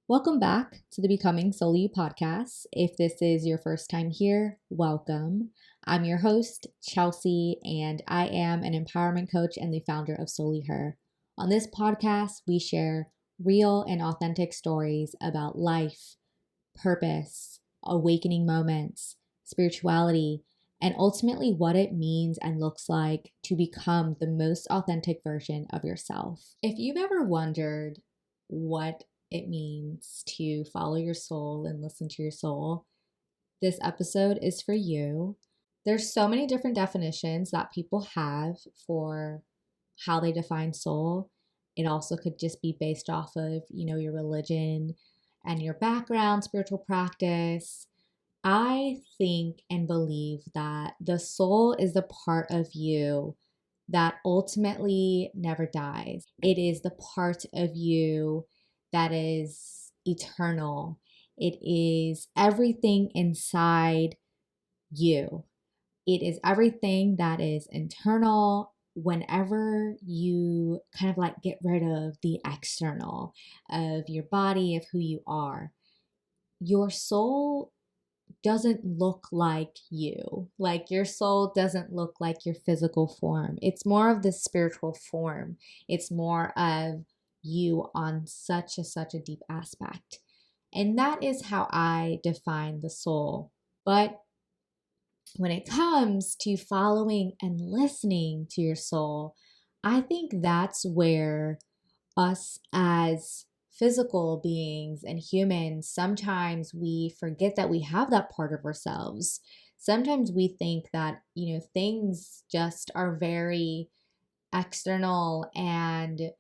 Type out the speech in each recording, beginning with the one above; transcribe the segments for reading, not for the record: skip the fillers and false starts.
Welcome back to the Becoming Soul You podcast. If this is your first time here, welcome. I'm your host, Chelsea, and I am an empowerment coach and the founder of Solely Her. On this podcast, we share real and authentic stories about life, purpose, awakening moments, spirituality, and ultimately what it means and looks like to become the most authentic version of yourself. If you've ever wondered what it means to follow your soul and listen to your soul, this episode is for you. There's so many different definitions that people have for how they define soul. It also could just be based off of, your religion and your background, spiritual practice. I think and believe that the soul is the part of you that ultimately never dies. It is the part of you that is eternal. It is everything inside you. It is everything that is internal. Whenever you kind of like get rid of the external of your body, of who you are, your soul doesn't look like you. Like your soul doesn't look like your physical form. It's more of the spiritual form. It's more of you on such a deep aspect. And that is how I define the soul. But when it comes to following and listening to your soul, I think that's where us as physical beings and humans, sometimes we forget that we have that part of ourselves. Sometimes we think that, things just are very external, and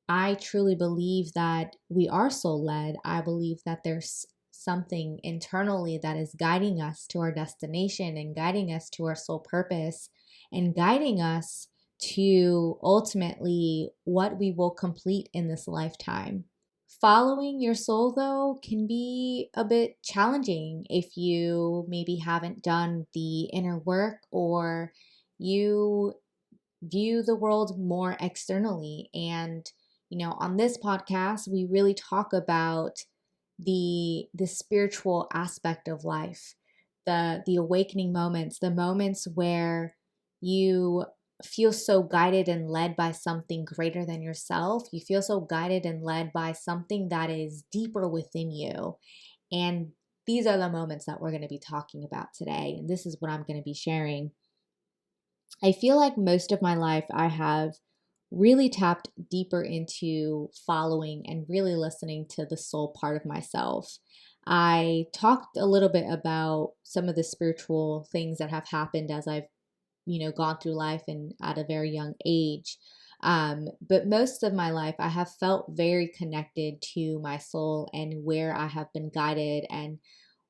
I truly believe that we are soul led. I believe that there's something internally that is guiding us to our destination and guiding us to our soul purpose and guiding us to ultimately what we will complete in this lifetime. Following your soul, though, can be a bit challenging if you maybe haven't done the inner work or you view the world more externally. And, on this podcast, we really talk about the spiritual aspect of life, the awakening moments, the moments where you feel so guided and led by something greater than yourself. You feel so guided and led by something that is deeper within you. And these are the moments that we're going to be talking about today. And this is what I'm going to be sharing. I feel like most of my life I have really tapped deeper into following and really listening to the soul part of myself. I talked a little bit about some of the spiritual things that have happened as I've gone through life and at a very young age. But most of my life, I have felt very connected to my soul and where I have been guided and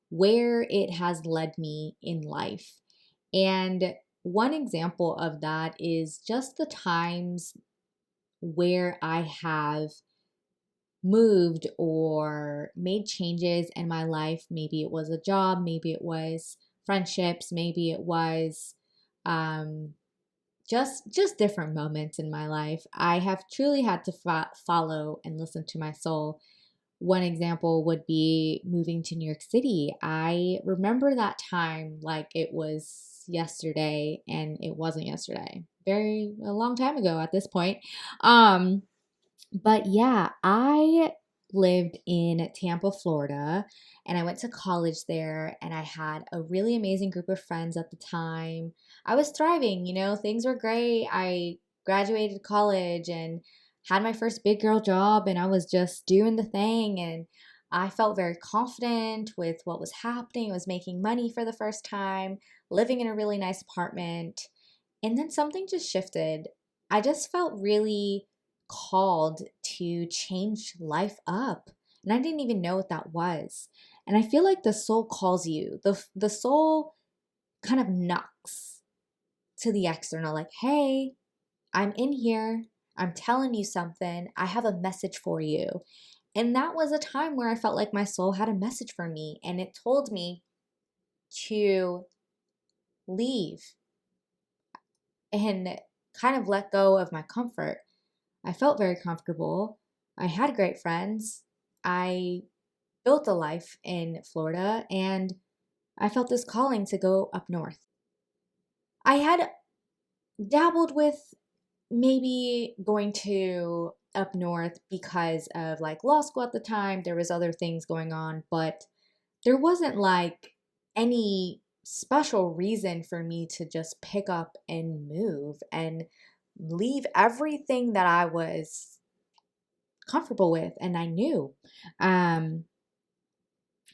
where it has led me in life. And one example of that is just the times where I have moved or made changes in my life. Maybe it was a job, maybe it was friendships, maybe it was just different moments in my life. I have truly had to follow and listen to my soul. One example would be moving to New York City. I remember that time like it was yesterday, and it wasn't yesterday. A long time ago at this point. But yeah, I lived in Tampa, Florida, and I went to college there, and I had a really amazing group of friends at the time. I was thriving, things were great. I graduated college and had my first big girl job, and I was just doing the thing, and I felt very confident with what was happening. I was making money for the first time, living in a really nice apartment. And then something just shifted. I just felt really called to change life up. And I didn't even know what that was. And I feel like the soul calls you. The soul kind of knocks to the external, like, hey, I'm in here. I'm telling you something. I have a message for you. And that was a time where I felt like my soul had a message for me, and it told me to leave. and kind of let go of my comfort. I felt very comfortable. I had great friends. I built a life in Florida, and I felt this calling to go up north. I had dabbled with maybe going to up north because of like law school at the time. There was other things going on, but there wasn't like any special reason for me to just pick up and move and leave everything that I was comfortable with and I knew. Um,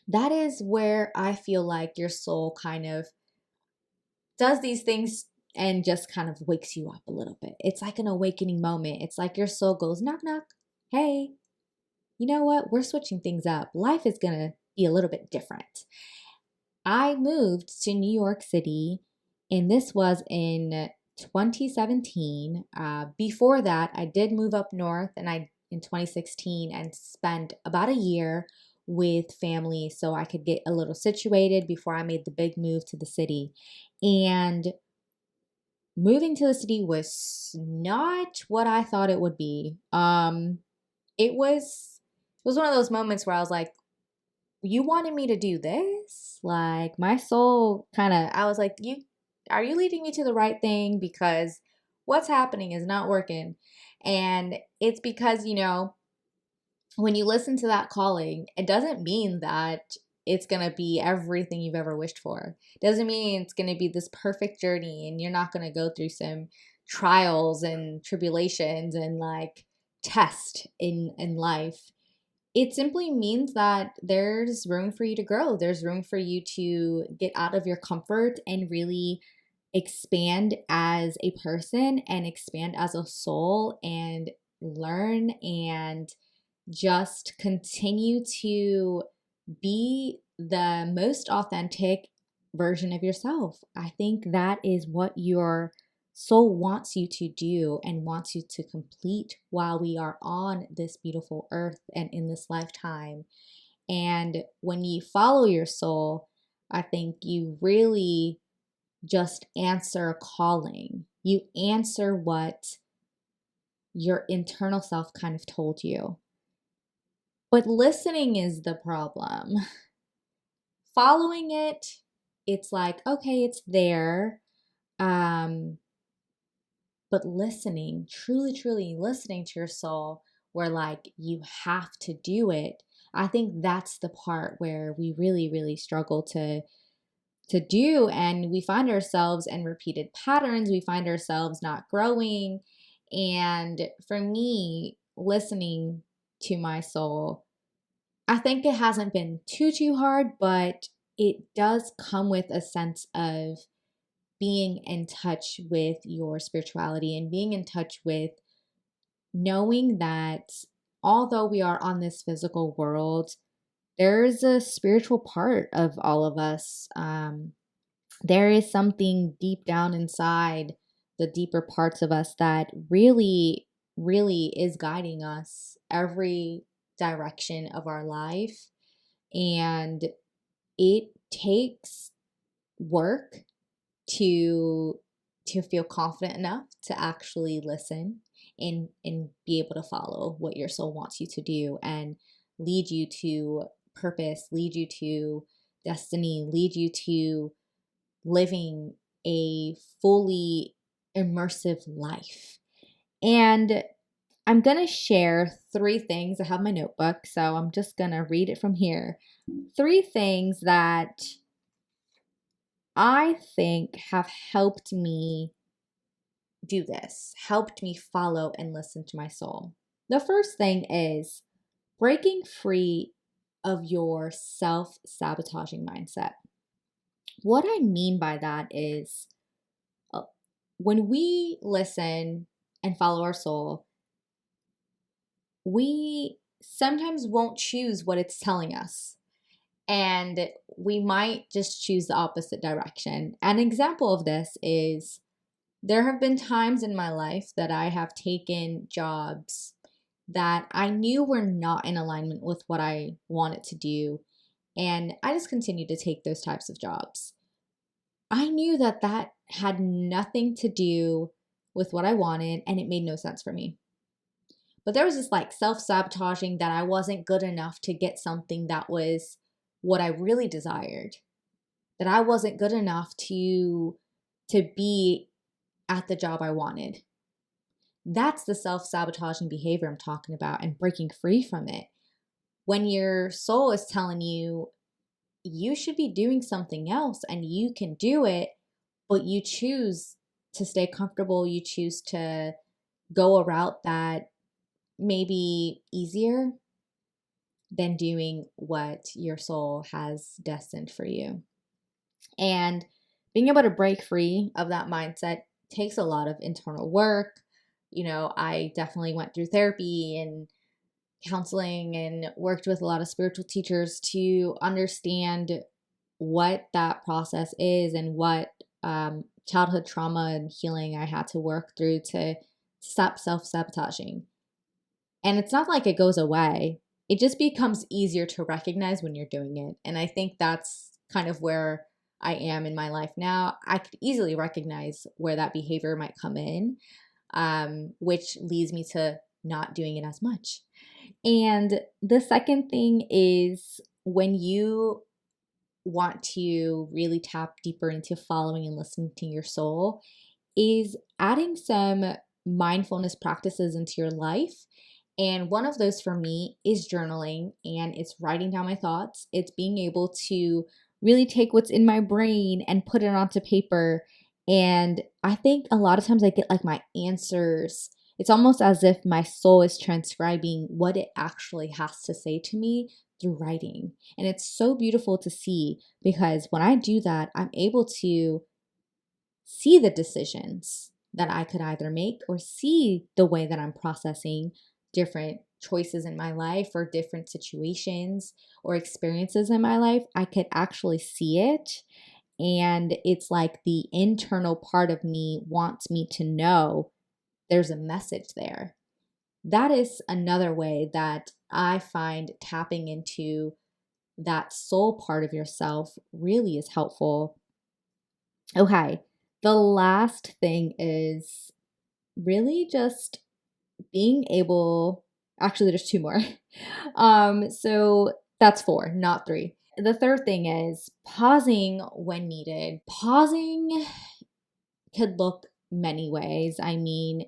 that is where I feel like your soul kind of does these things and just kind of wakes you up a little bit. It's like an awakening moment. It's like your soul goes, knock, knock. Hey, you know what? We're switching things up. Life is going to be a little bit different. I moved to New York City, and this was in 2017. Before that, I did move up north, and I in 2016 and spent about a year with family so I could get a little situated before I made the big move to the city. And moving to the city was not what I thought it would be. It was one of those moments where I was like, you wanted me to do this? Like my soul kind of I was like, you are you leading me to the right thing because what's happening is not working. And it's because, when you listen to that calling, it doesn't mean that it's going to be everything you've ever wished for. It doesn't mean it's going to be this perfect journey and you're not going to go through some trials and tribulations and like test in life. It simply means that there's room for you to grow. There's room for you to get out of your comfort and really expand as a person and expand as a soul and learn and just continue to be the most authentic version of yourself. I think that is what your soul wants you to do and wants you to complete while we are on this beautiful earth and in this lifetime. And when you follow your soul, I think you really just answer a calling. You answer what your internal self kind of told you. But listening is the problem. Following it, it's like, okay, it's there. Um, but listening, truly, truly listening to your soul, where like you have to do it. I think that's the part where we really, really struggle to do, and we find ourselves in repeated patterns. We find ourselves not growing. And for me, listening to my soul, I think it hasn't been too hard, but it does come with a sense of being in touch with your spirituality and being in touch with knowing that although we are on this physical world, there's a spiritual part of all of us. There is something deep down inside the deeper parts of us that really, really is guiding us every direction of our life. And it takes work to feel confident enough to actually listen and be able to follow what your soul wants you to do and lead you to purpose, lead you to destiny, lead you to living a fully immersive life. And I'm going to share 3 things. I have my notebook, so I'm just going to read it from here. 3 things that I think have helped me do this, helped me follow and listen to my soul. The first thing is breaking free of your self-sabotaging mindset. What I mean by that is when we listen and follow our soul, we sometimes won't choose what it's telling us. And we might just choose the opposite direction. An example of this is there have been times in my life that I have taken jobs that I knew were not in alignment with what I wanted to do. And I just continued to take those types of jobs. I knew that had nothing to do with what I wanted, and it made no sense for me. But there was this like self-sabotaging that I wasn't good enough to get something that was what I really desired, that I wasn't good enough to be at the job I wanted. That's the self-sabotaging behavior I'm talking about, and breaking free from it. When your soul is telling you you should be doing something else and you can do it, but you choose to stay comfortable, you choose to go a route that may be easier than doing what your soul has destined for you. And being able to break free of that mindset takes a lot of internal work. I definitely went through therapy and counseling and worked with a lot of spiritual teachers to understand what that process is and what childhood trauma and healing I had to work through to stop self-sabotaging. And it's not like it goes away. It just becomes easier to recognize when you're doing it. And I think that's kind of where I am in my life now. I could easily recognize where that behavior might come in, which leads me to not doing it as much. And the second thing is, when you want to really tap deeper into following and listening to your soul, is adding some mindfulness practices into your life. And one of those for me is journaling, and it's writing down my thoughts. It's being able to really take what's in my brain and put it onto paper. And I think a lot of times I get like my answers. It's almost as if my soul is transcribing what it actually has to say to me through writing. And it's so beautiful to see, because when I do that, I'm able to see the decisions that I could either make, or see the way that I'm processing different choices in my life or different situations or experiences in my life. I could actually see it. And it's like the internal part of me wants me to know there's a message there. That is another way that I find tapping into that soul part of yourself really is helpful. Okay, the last thing is really just being able, actually there's two more. So that's four, not three. The third thing is pausing when needed. Pausing could look many ways. I mean,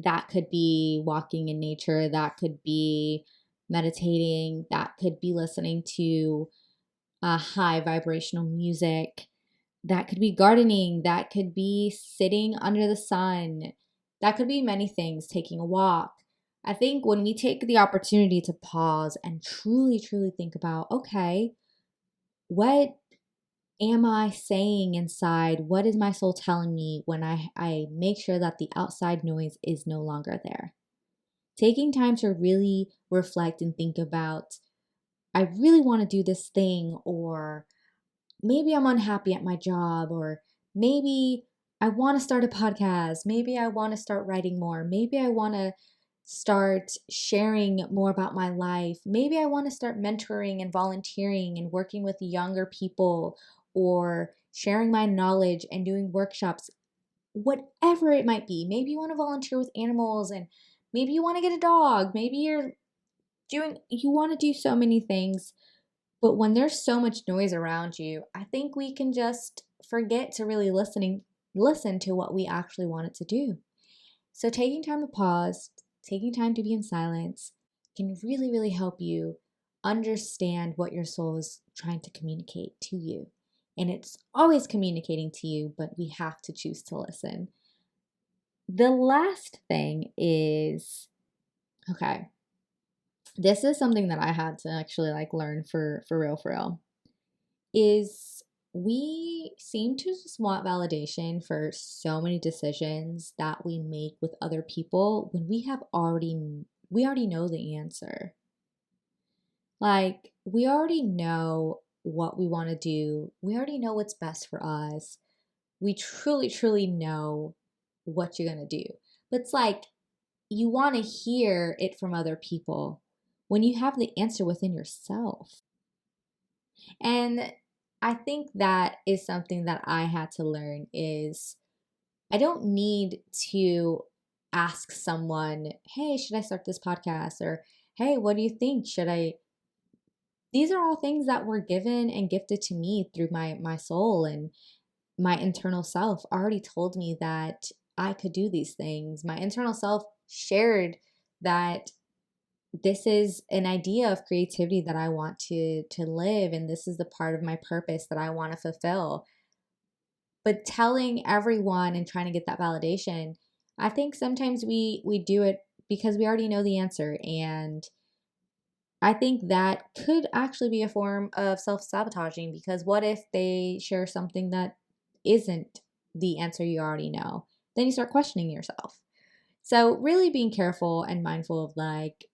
that could be walking in nature, that could be meditating, that could be listening to high vibrational music, that could be gardening, that could be sitting under the sun, that could be many things, taking a walk. I think when we take the opportunity to pause and truly, truly think about, okay, what am I saying inside? What is my soul telling me, when I make sure that the outside noise is no longer there? Taking time to really reflect and think about, I really want to do this thing, or maybe I'm unhappy at my job, or maybe I want to start a podcast, maybe I want to start writing more, maybe I want to start sharing more about my life, maybe I want to start mentoring and volunteering and working with younger people, or sharing my knowledge and doing workshops, whatever it might be. Maybe you want to volunteer with animals, and maybe you want to get a dog, maybe you want to do so many things. But when there's so much noise around you, I think we can just forget to really listen to what we actually want it to do. So taking time to pause, taking time to be in silence can really, really help you understand what your soul is trying to communicate to you. And it's always communicating to you, but we have to choose to listen. The last thing is, okay, this is something that I had to actually like learn for real, is we seem to just want validation for so many decisions that we make with other people when we already know the answer. Like, we already know what we want to do. We already know what's best for us. We truly, truly know what you're going to do. But it's like, you want to hear it from other people when you have the answer within yourself. And I think that is something that I had to learn is I don't need to ask someone, hey, should I start this podcast? Or, hey, what do you think? Should I? These are all things that were given and gifted to me through my soul, and my internal self already told me that I could do these things. My internal self shared that this is an idea of creativity that I want to live, and this is the part of my purpose that I want to fulfill. But telling everyone and trying to get that validation, I think sometimes we do it because we already know the answer, and I think that could actually be a form of self-sabotaging, because what if they share something that isn't the answer you already know? Then you start questioning yourself. So really being careful and mindful of, like,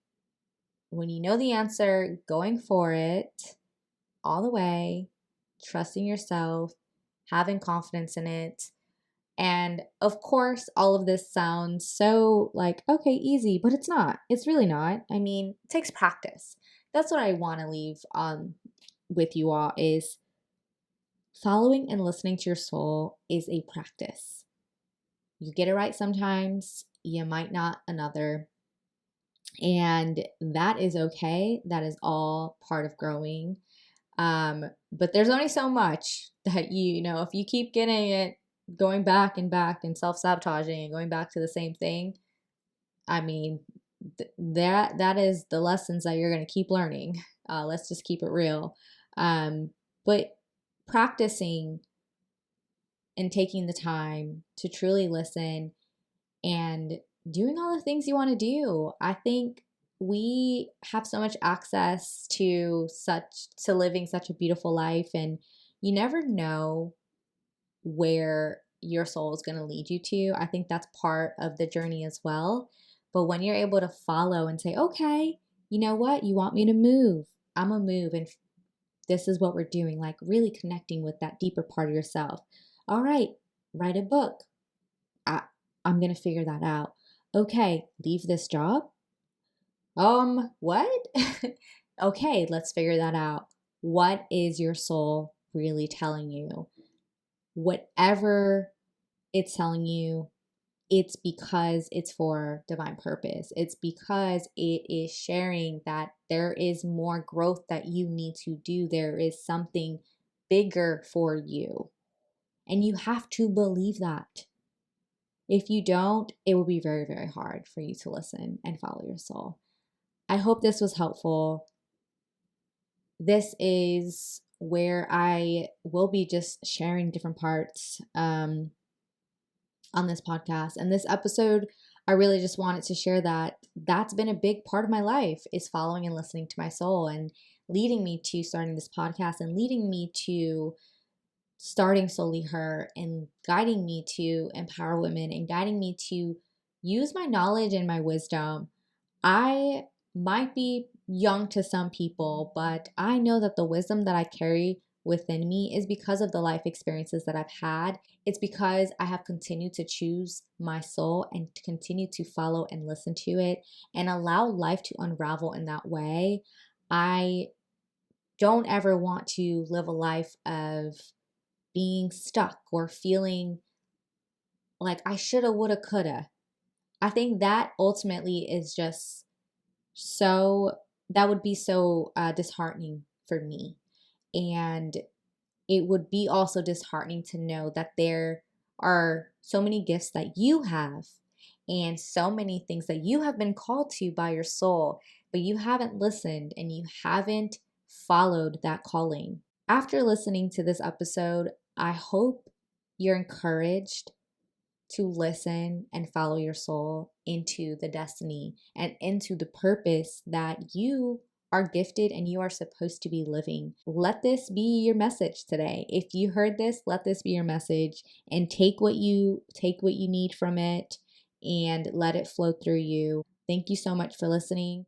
when you know the answer, going for it all the way, trusting yourself, having confidence in it. And of course, all of this sounds so like, okay, easy, but it's not. It's really not. I mean, it takes practice. That's what I want to leave with you all is following and listening to your soul is a practice. You get it right sometimes, you might not another. And that is okay. That is all part of growing. But there's only so much that if you keep getting it going back and back and self-sabotaging and going back to the same thing, I mean, that is the lessons that you're going to keep learning. Let's just keep it real. But practicing and taking the time to truly listen and doing all the things you want to do. I think we have so much access to living such a beautiful life, and you never know where your soul is going to lead you to. I think that's part of the journey as well. But when you're able to follow and say, okay, you know what? You want me to move. I'm going to move. And this is what we're doing. Like really connecting with that deeper part of yourself. All right, write a book. I'm going to figure that out. Okay, leave this job. What? Okay, let's figure that out. What is your soul really telling you? Whatever it's telling you, it's because it's for divine purpose. It's because it is sharing that there is more growth that you need to do. There is something bigger for you. And you have to believe that. If you don't, it will be very, very hard for you to listen and follow your soul. I hope this was helpful. This is where I will be just sharing different parts on this podcast. And this episode, I really just wanted to share that that's been a big part of my life, is following and listening to my soul, and leading me to starting this podcast, and leading me to starting Solely Her, and guiding me to empower women, and guiding me to use my knowledge and my wisdom. I might be young to some people, but I know that the wisdom that I carry within me is because of the life experiences that I've had. It's because I have continued to choose my soul and to continue to follow and listen to it and allow life to unravel in that way. I don't ever want to live a life of being stuck or feeling like I shoulda, woulda, coulda. I think that ultimately is just that would be so disheartening for me. And it would be also disheartening to know that there are so many gifts that you have and so many things that you have been called to by your soul, but you haven't listened and you haven't followed that calling. After listening to this episode, I hope you're encouraged to listen and follow your soul into the destiny and into the purpose that you are gifted and you are supposed to be living. Let this be your message today. If you heard this, let this be your message, and take what you need from it and let it flow through you. Thank you so much for listening.